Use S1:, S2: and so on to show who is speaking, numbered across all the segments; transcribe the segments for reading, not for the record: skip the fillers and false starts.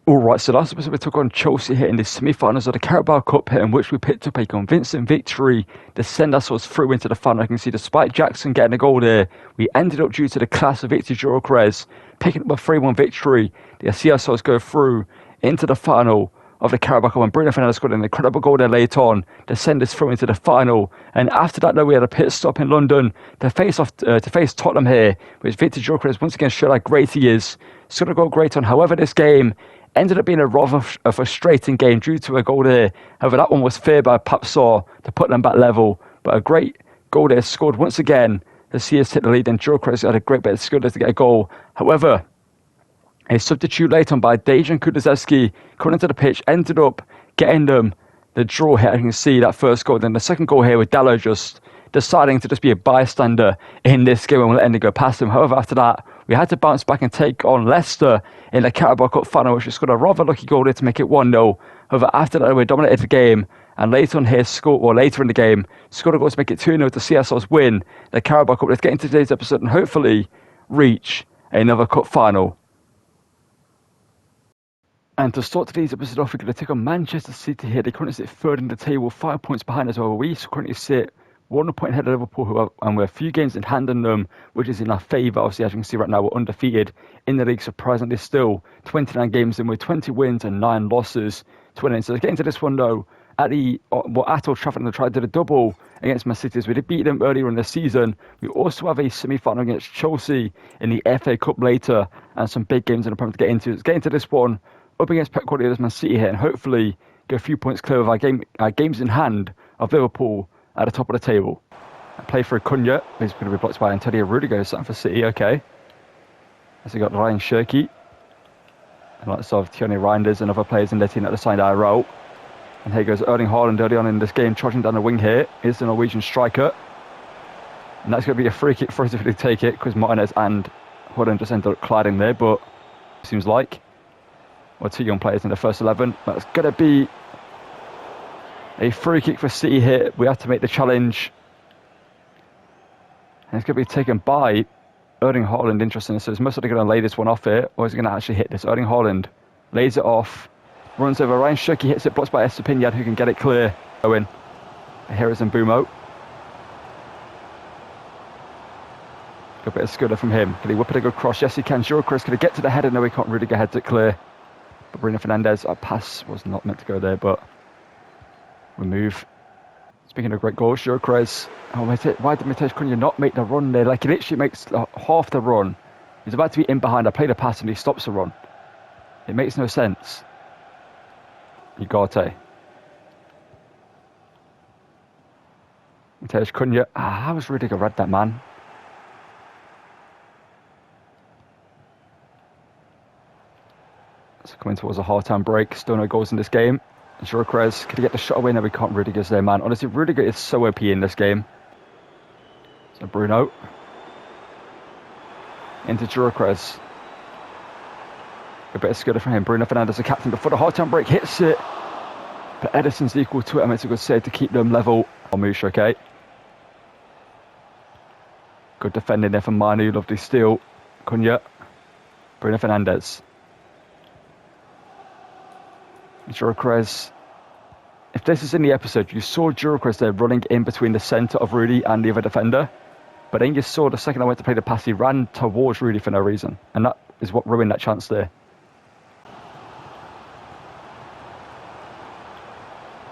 S1: Alright, so last episode we took on Chelsea here in the semi-finals of the Carabao Cup here, in which we picked up a convincing victory to send ourselves through into the final. You can see despite Jackson getting a goal there, we ended up, due to the class of Victor Gyökeres, picking up a 3-1 victory to see ourselves go through into the final of the Carabao Cup. And Bruno Fernandes scored an incredible goal there late on to send us through into the final. And after that, though, we had a pit stop in London to face Tottenham here, which Victor Gyökeres once again showed how great he is. Scored a goal great on. However, this game ended up being a rather frustrating game due to a goal there. However, that one was fair by Papsaw to put them back level. But a great goal there scored once again to see us hit the lead. And Gyökeres had a great bit of skill there to get a goal. However, a substitute late on by Dejan Kulusevski coming into the pitch ended up getting them the draw here. You can see that first goal. Then the second goal here with Dalot just deciding to just be a bystander in this game and we'll end it go past him. However, after that, we had to bounce back and take on Leicester in the Carabao Cup final, which scored a rather lucky goal there to make it 1-0. However, after that, we dominated the game, and later in the game, scored a goal to make it 2-0 to see ourselves win the Carabao Cup. Let's get into today's episode and hopefully reach another cup final. And to start today's episode off, we're going to take on Manchester City here. They currently sit third in the table, 5 points behind us, while we currently sit 1 point ahead of Liverpool, and we're a few games in hand on them, which is in our favour. Obviously, as you can see right now, we're undefeated in the league, surprisingly still. 29 games in with 20 wins and 9 losses to win. So let's get into this one, though. At Old Trafford, and they tried to do a double against Man City. We did beat them earlier in the season. We also have a semi-final against Chelsea in the FA Cup later, and some big games in the Premier to get into. Let's get into this one up against Pep Guardiola's Man City here, and hopefully get a few points clear of our games in hand of Liverpool at the top of the table. Play for Cunha. He's going to be blocked by Antonio Rudiger, starting for City. Okay. As we got Ryan Shirky, and lots of Thierry Reinders and other players in their team at the side of our route. And here goes Erling Haaland early on in this game, charging down the wing here. Here's the Norwegian striker. And that's going to be a free kick for us if we take it, because Martinez and Haaland just ended up colliding there, but it seems like. Well, 2 young players in the first 11. That's going to be a free kick for City here. We have to make the challenge. And it's going to be taken by Erling Haaland, interesting. So it's most likely going to lay this one off here, or is he going to actually hit this? Erling Haaland lays it off, runs over Ryan Shirky, hits it, blocked by Estepinian, who can get it clear. Owen. Here is Mbumo. Good bit of scudder from him. Can he whip it a good cross? Yes, he can. Gyökeres, can he get to the header? No, he can't really get heads it clear. But Bruno Fernandes, our pass was not meant to go there, but we move. Speaking of great goals, Gyökeres. Oh, why did Matej Cunha not make the run there? Like, he literally makes half the run. He's about to be in behind. I played a pass and he stops the run. It makes no sense. Ugarte. Matej Cunha. How was Rudiger read that, man? So coming towards a half-time break. Still no goals in this game. Gyökeres, can he get the shot away? No, we can't. Rudiger's there, man. Honestly, Rudiger is so OP in this game. So Bruno. Into Gyökeres. A bit of scudder from him. Bruno Fernandes, the captain, before the half-time break, hits it. But Ederson's equal to it. I mean, it's a good save to keep them level. Almouche, okay. Good defending there from Manu. Lovely steal. Cunha. Bruno Fernandes. Gyökeres. If this is in the episode, you saw Gyökeres there running in between the centre of Rudy and the other defender. But then you saw the second I went to play the pass, he ran towards Rudy for no reason. And that is what ruined that chance there.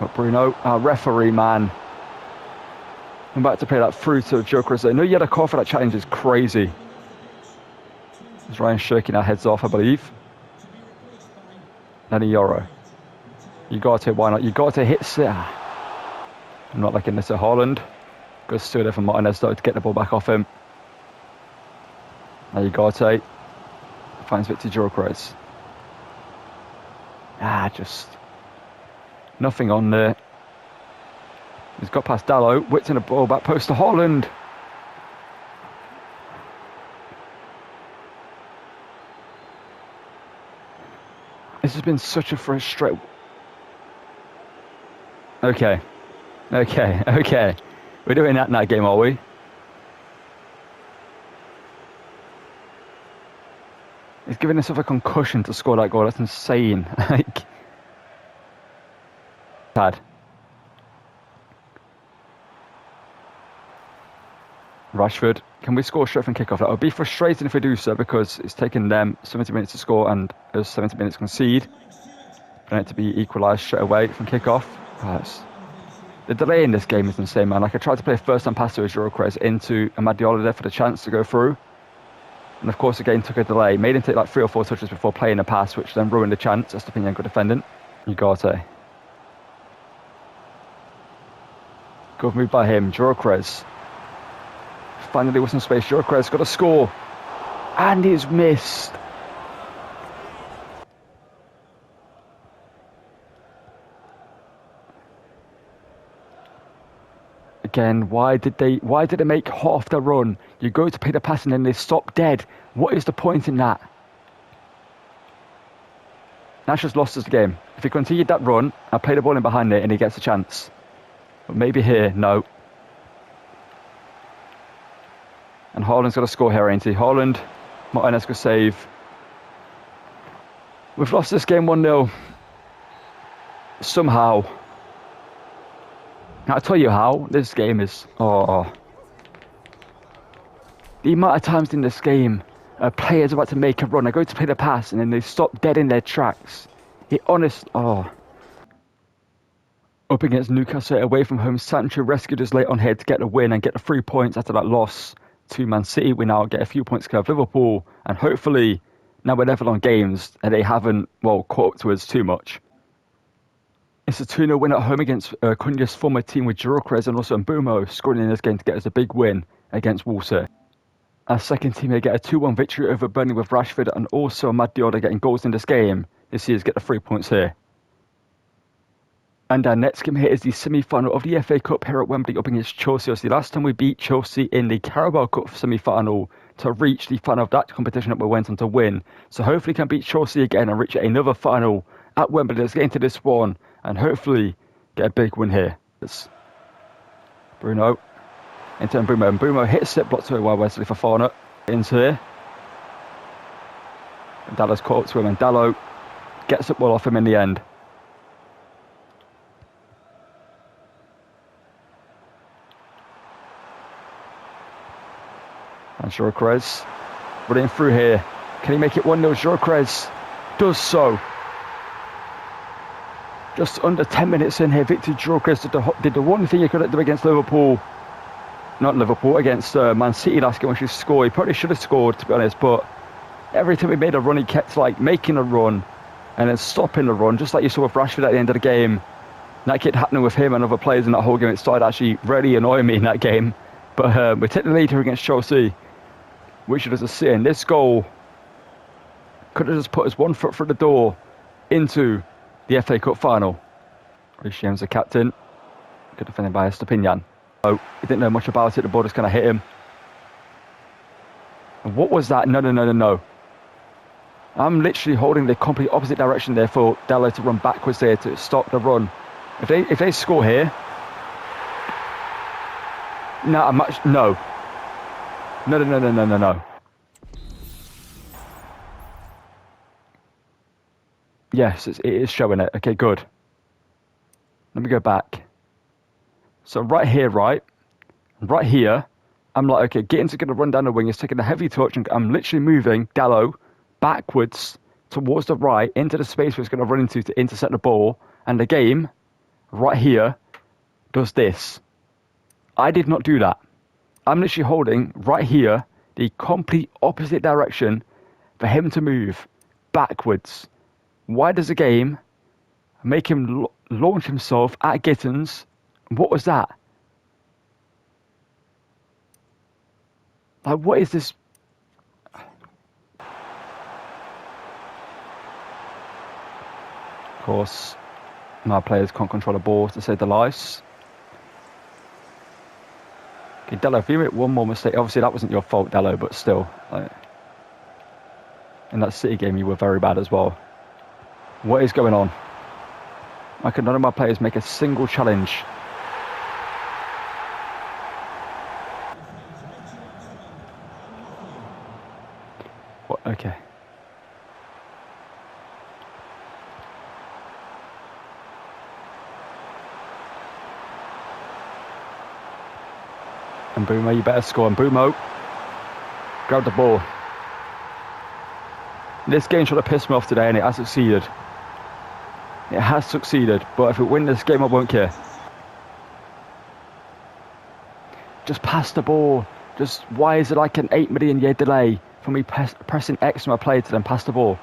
S1: But Bruno, our referee, man. I'm about to play that through to Gyökeres there. No yellow card for that challenge is crazy. It's Ryan Shirky now heads off, I believe. Lenny Yoro. Ugarte, why not? Ugarte hits it. I'm not liking this at Haaland. Good steal there from Martinez though to get the ball back off him. Now Ugarte finds Victor Gyökeres. Just nothing on there. He's got past Dalot, whipped in the ball back post to Haaland. This has been such a frustrating. Okay. We're doing that in that game, are we? He's giving himself a concussion to score that goal. That's insane. Like, bad. Rashford, can we score straight from kickoff? That would be frustrating if we do so, because it's taken them 70 minutes to score and us 70 minutes to concede. For it to be equalised straight away from kickoff. The delay in this game is insane, man. Like, I tried to play a first time pass to Enquiries into Amad Diallo there for the chance to go through. And of course, again, took a delay. Made him take like 3 or 4 touches before playing a pass, which then ruined the chance. That's the good defending. Ugarte. Good move by him. Enquiries. Finally with some space. Enquiries got a score. And he's missed. Again, why did they make half the run? You go to play the pass and then they stop dead. What is the point in that? Nash has lost us the game. If he continued that run, I play the ball in behind it and he gets a chance. But maybe here, no. And Haaland's got to score here, ain't he? Haaland, Martinez could save. We've lost this game 1-0. Somehow. I'll tell you how. This game is... Oh. The amount of times in this game, a player's about to make a run. I go to play the pass and then they stop dead in their tracks. Oh. Up against Newcastle away from home, Sancho rescued us late on here to get the win and get the 3 points after that loss to Man City. We now get a few points clear of Liverpool, and hopefully now we're level on games and they haven't, caught up to us too much. It's a 2-0 win at home against Cunha's former team with Gyökeres and also Mbeumo scoring in this game to get us a big win against Wolves here. Our second team here get a 2-1 victory over Burnley with Rashford and also Amad Diallo getting goals in this game. This year's get the 3 points here. And our next game here is the semi-final of the FA Cup here at Wembley up against Chelsea. The last time we beat Chelsea in the Carabao Cup semi-final to reach the final of that competition that we went on to win. So hopefully we can beat Chelsea again and reach another final at Wembley. Let's get into this one and hopefully get a big win here. It's Bruno into Mbeumo. Mbeumo hits it, blocked away by Wesley Fofana. Into here. And Dallo's caught up to him and Dallo gets the ball off him in the end. And Gyökeres running through here. Can he make it 1-0? Gyökeres does so. Just under 10 minutes in here, Victor Gyökeres did the one thing he could do against Liverpool. Not Liverpool, against Man City last game when she scored. He probably should have scored, to be honest, but every time he made a run, he kept making a run and then stopping the run, just like you saw with Rashford at the end of the game. And that kept happening with him and other players in that whole game. It started actually really annoying me in that game. But we take the lead here against Chelsea, which is a sin. This goal could have just put us 1 foot through the door into the FA Cup final. Reece James, the captain. Good defending by Estepinian. Oh, he didn't know much about it. The ball just kind of hit him. And what was that? No. I'm literally holding the complete opposite direction there for Dallo to run backwards there to stop the run. If they score here, no. Yes, it is showing it. Okay, good. Let me go back. So right here, right here, I'm like, okay, Gittins are going to run down the wing. He's taking a heavy touch, and I'm literally moving Dallo backwards towards the right into the space where he's going to run into to intercept the ball. And the game, right here, does this. I did not do that. I'm literally holding right here the complete opposite direction for him to move backwards. Why does the game make him launch himself at Gittins? What was that? Like, what is this? Of course, my players can't control the ball, to say the least. Okay, Dallo, if you make one more mistake, obviously that wasn't your fault, Dallo, but still, in that City game, you were very bad as well. What is going on? Why can none of my players make a single challenge? What? Okay. And Boomer, you better score. And Boomo, grab the ball. This game should have pissed me off today, and it has succeeded. It has succeeded, but if we win this game, I won't care. Just pass the ball. Just, why is it like an 8 million year delay from me pressing X on my player to then pass the ball?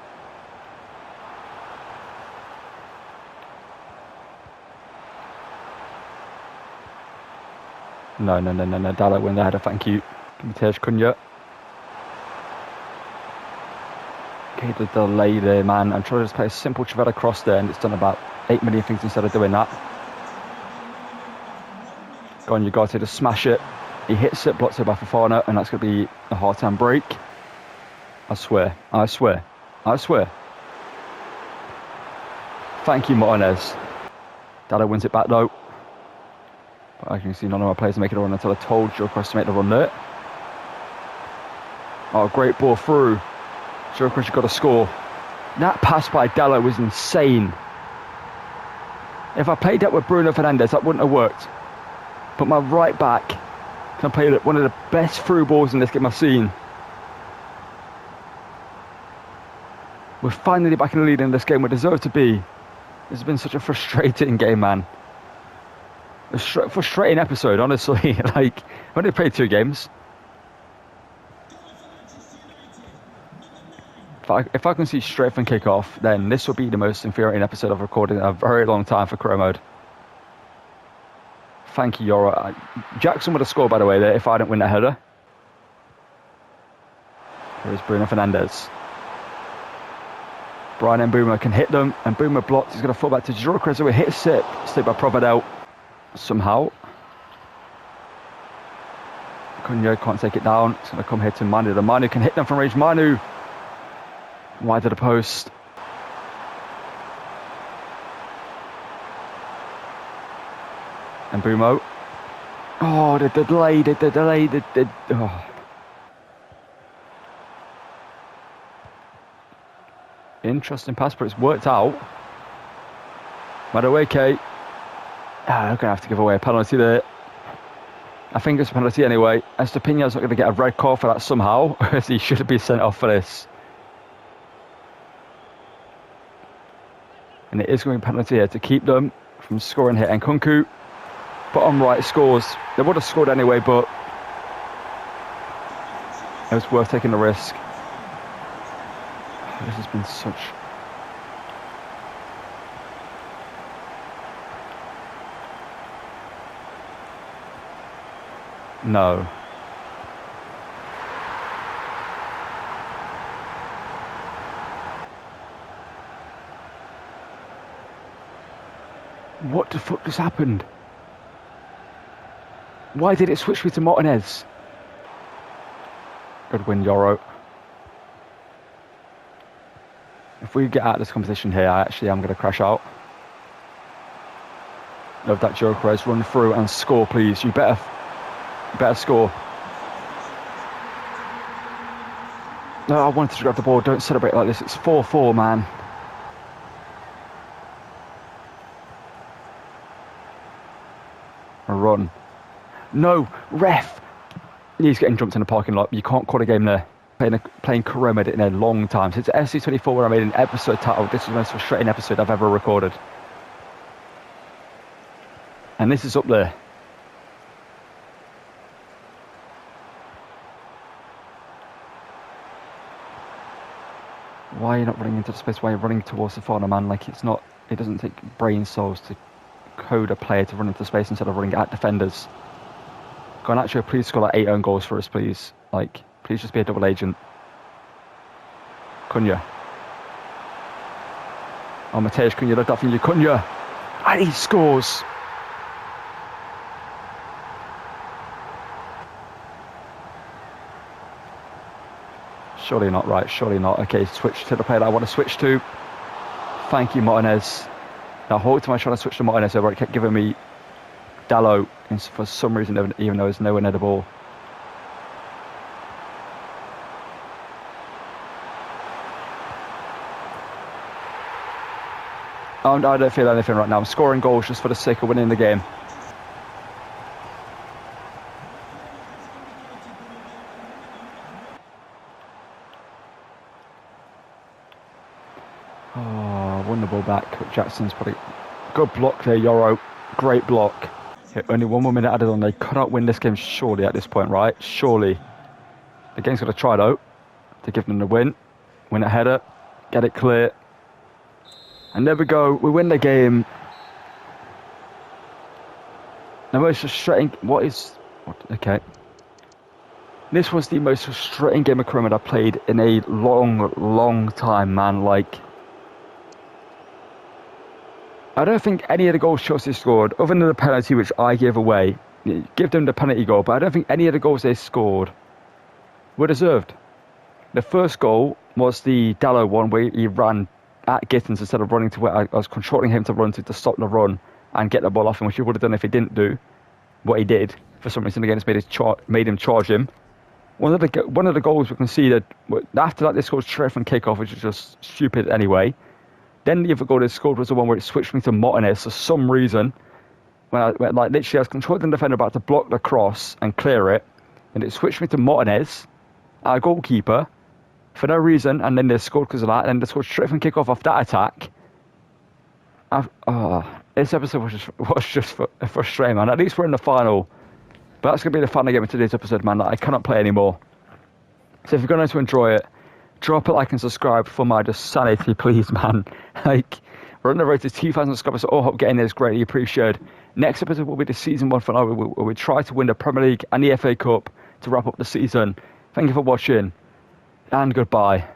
S1: No. Dallo win the header, thank you. Give me Tej Cunha. Okay, the delay there, man. I'm trying to just play a simple Trevor cross there, and it's done about 8 million things instead of doing that. Go on, you got to just smash it. He hits it, blocks it by Fofana, and that's going to be a hard-time break. I swear. Thank you, Martinez. Dallo wins it back, though. But I can see none of my players making a run until I told Gilchrist to make the run there. Oh, great ball through. Gilchrist, you've got to score. That pass by Dallo was insane. If I played that with Bruno Fernandes, that wouldn't have worked. But my right back can play one of the best through balls in this game I've seen. We're finally back in the lead in this game. We deserve to be. It's been such a frustrating game, man. A frustrating episode, honestly. Like, I've only played 2 games. If I can see straight from kick-off, then this will be the most infuriating episode I've recorded in a very long time for career mode. Thank you, Yoro. Jackson would have scored, by the way, there if I didn't win that header. Here is Bruno Fernandes. Brian Mbeumo can hit them, and Mbeumo blocked. He's going to fall back to Gilchrist, who hits it. Saved by Providel. Somehow. Cunha can't take it down. It's going to come here to Manu. The Manu can hit them from range. Manu. Wide to the post. And Mbeumo. Oh, the delay. Oh. Interesting pass, but it's worked out. Madueke. I'm going to have to give away a penalty there. I think it's a penalty anyway. Estepina's not going to get a red card for that somehow, as he should have been sent off for this. And it is going to be a penalty here to keep them from scoring here. And Nkunku, bottom right, scores. They would have scored anyway, but it was worth taking the risk. This has been such... No. What the fuck just happened? Why did it switch me to Martinez? Good win, Yoro. If we get out of this competition here, I actually am going to crash out. Love that Gilchrist. Run through and score, please. You better score. No, I wanted to grab the ball. Don't celebrate like this. It's 4-4, man. A run. No, ref. He's getting jumped in the parking lot. You can't call a game there. Playing career mode in a long time. Since SC24, where I made an episode title, this is the most frustrating episode I've ever recorded. And this is up there. Why are you not running into the space? Why are you running towards the corner, man? Like, it's not... It doesn't take brain cells to code a player to run into space instead of running at defenders. Go on, actually, please score like 8 own goals for us, please. Like, please just be a double agent. Cunha. Oh, Matej Cunha, look that from you. Cunha. And he scores. Surely not, right, surely not. Okay, switch to the player that I want to switch to. Thank you, Martinez. Now, whole time I try to switch to Martinez, where it kept giving me Dallo, and for some reason, even though there's nowhere near the ball. I don't feel anything right now. I'm scoring goals just for the sake of winning the game. Oh, won the ball back. Jackson's probably good block there, Yoro. Great block. Yeah, only 1 more minute added on. They cannot win this game surely at this point, right? Surely. The game's got to try though to give them the win. Win a header, get it clear. And there we go. We win the game. The most frustrating. Okay. This was the most frustrating game of cricket I've played in a long time, man. Like, I don't think any of the goals Chelsea scored, other than the penalty which I gave away, give them the penalty goal, but I don't think any of the goals they scored were deserved. The first goal was the Dallo one where he ran at Gittins instead of running to where I was controlling him to run to stop the run and get the ball off him, which he would have done if he didn't do what he did. For some reason, again, it's made him charge him. One of the goals we conceded after that, they scored straight from kickoff, which is just stupid anyway. Then the other goal they scored was the one where it switched me to Martinez for some reason. When literally I was controlling the defender about to block the cross and clear it, and it switched me to Martinez, our goalkeeper, for no reason, and then they scored because of that, and then they scored straight from kickoff off that attack. This episode was just frustrating, man. At least we're in the final. But that's going to be the final game of today's episode, man. I cannot play anymore. So if you're going to enjoy it, drop a like and subscribe for my just sanity, please, man. Like, we're on the road to 2,000 subscribers, so all hope getting there is greatly appreciated. Next episode will be the season 1 finale, where we try to win the Premier League and the FA Cup to wrap up the season. Thank you for watching, and goodbye.